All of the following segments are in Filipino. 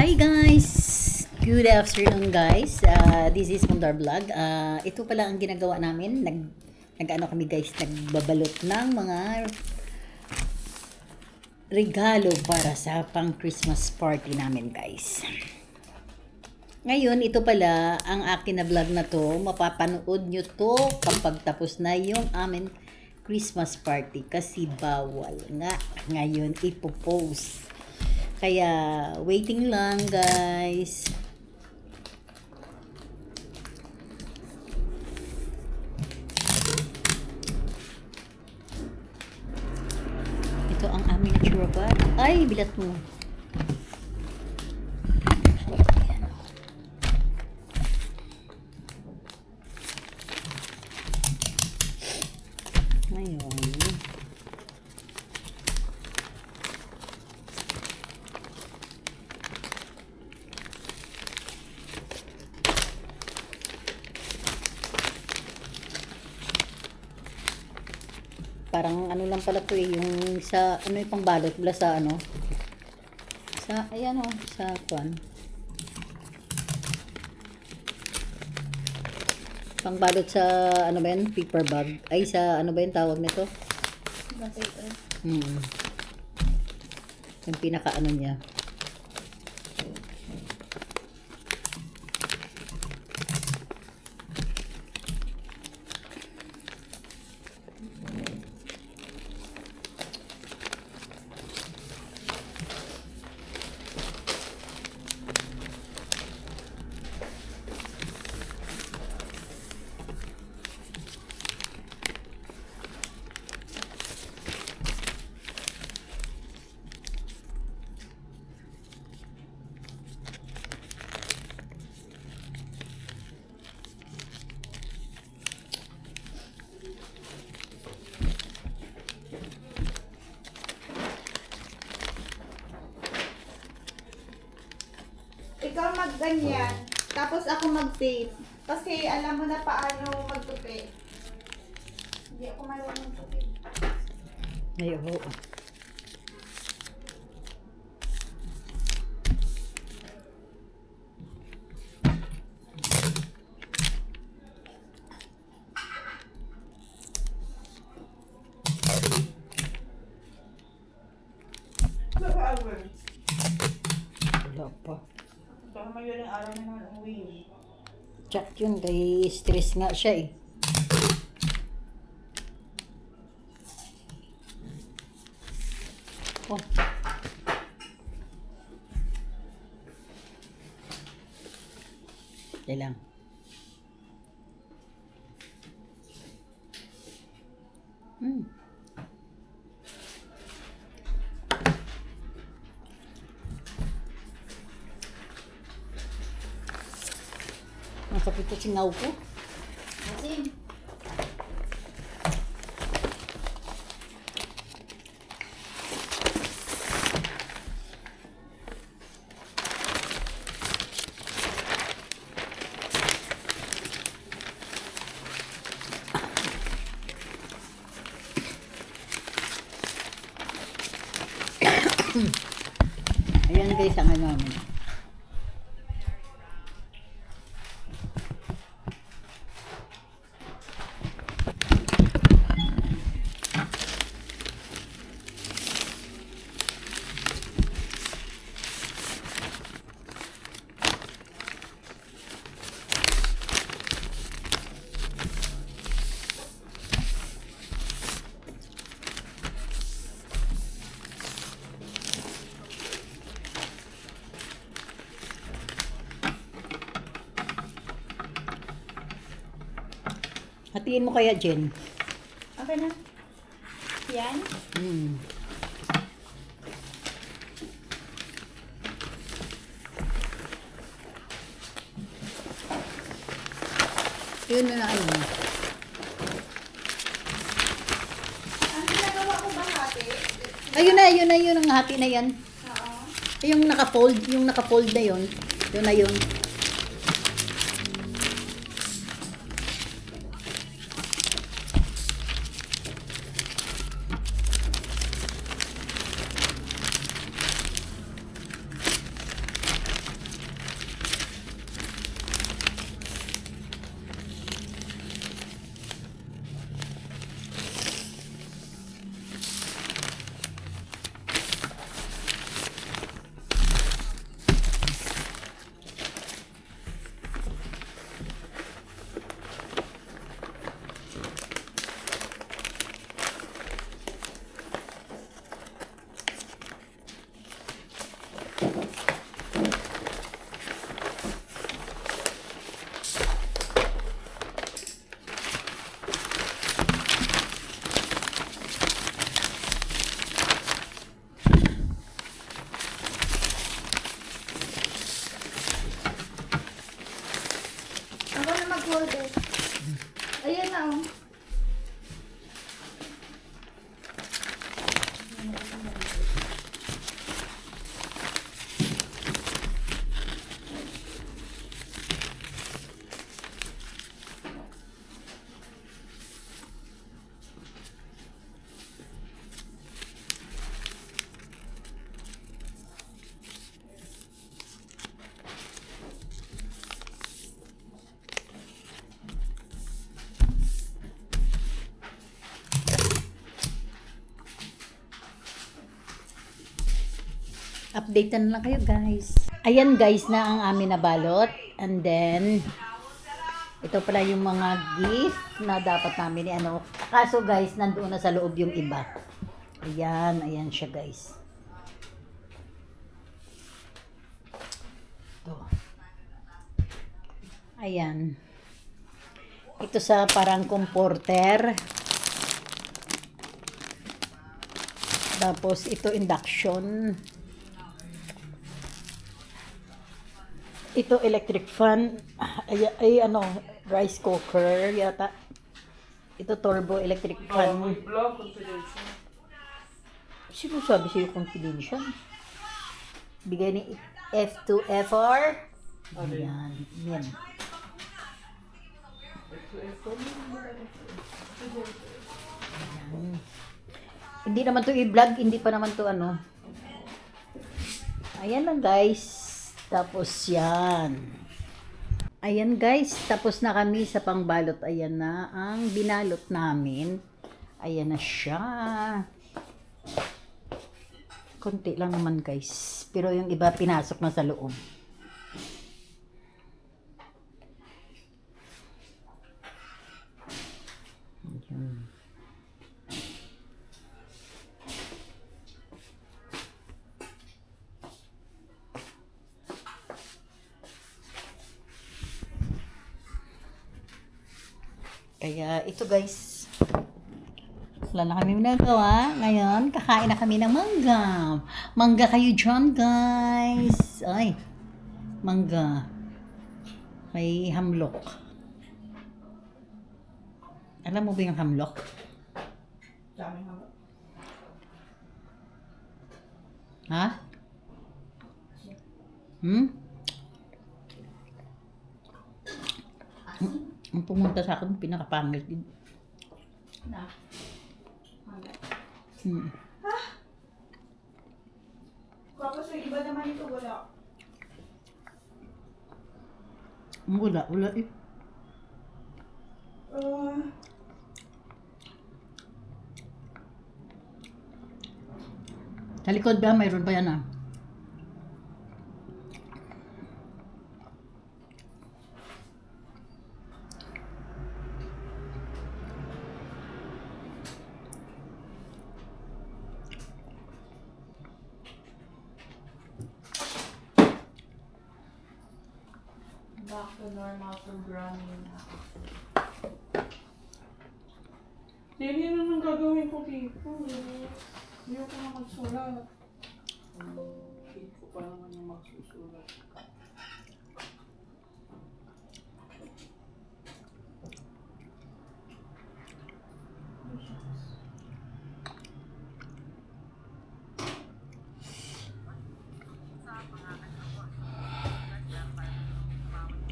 Hi guys! Good afternoon guys. This is Mundar Vlog. Ito pala ang ginagawa namin. Nag-ano kami guys, nagbabalot ng mga regalo para sa pang Christmas party namin guys. Ngayon, ito pala ang akin na vlog na to. Mapapanood nyo to kapag tapos na yung amin Christmas party kasi bawal nga ngayon ipopost. Kaya, waiting lang, guys. Ito ang aming nature bag. Ay, bilat mo. Ngayon. Parang ano lang pala to yung sa ano yung pangbalot mula sa ano sa ayan sa kwan pangbalot sa ano ba yan paper bag ay sa ano ba yung tawag nito yung pinaka ano niya Ikaw magganyan, tapos ako mag-tape. Kasi alam mo na paano magtupi. Hindi ako marunong magtupi. ay oo wala pa Baka mayroon araw na naman umuwi. chat yun kay stress nga siya eh oh yan lang ang sakit ko singaw ko Asim. ayan guys ang ano namin hatiin mo kaya Jen Okay na. Yan. yun na ano Ang ginagawa ko ba hati? ayun na yun ang hati na yan Oo. yung naka-fold na yun yun na yun update na lang kayo guys. Ayan guys na ang amin nabalot. And then, ito pala yung mga gift na dapat namin ano. Kaso guys, nandoon na sa loob yung iba. Ayan, ayan siya guys. Ito. Ayan. Ito sa parang comforter. Tapos ito induction. Ito electric fan. Ay ano, rice cooker yata. Ito turbo electric fan. Sino sabi sa'yo confidential? Bigay ni F2FR. Ayan, yan. Ayan. Hindi naman to i-vlog, hindi pa naman to ano. Ayan lang guys. Tapos yan. Ayan guys, tapos na kami sa pangbalot. Ayan na ang binalot namin. Ayan na siya. Konti lang naman guys. Pero yung iba pinasok na sa loob. Ayan. Kaya ito guys, wala na kami nagawa. Ngayon, kakain na kami ng mangga. Mangga kayo dyan guys. Ay, mangga. May hamlok. Alam mo ba yung hamlok? Ha? Ang pumunta sa akin, pinakapangit din. Na. Tapos yung iba naman ito wala. Wala eh. Sa likod ba, mayroon pa yan ah. Back to normal programming na. Hindi naman gagawin ko dito. Hindi ako na magsulat. Hindi ko pa naman yung magsusulat.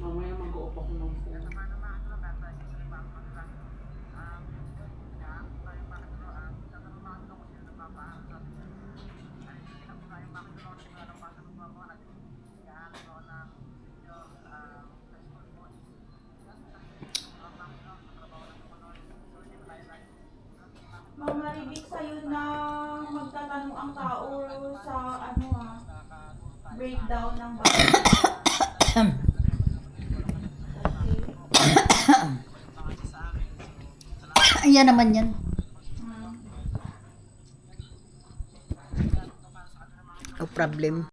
Mamaya mag-o-off ako ng phone. Mamaribig sa'yo na magtatanong ang tao sa ano breakdown ng budget. Ayan naman yan. No problem.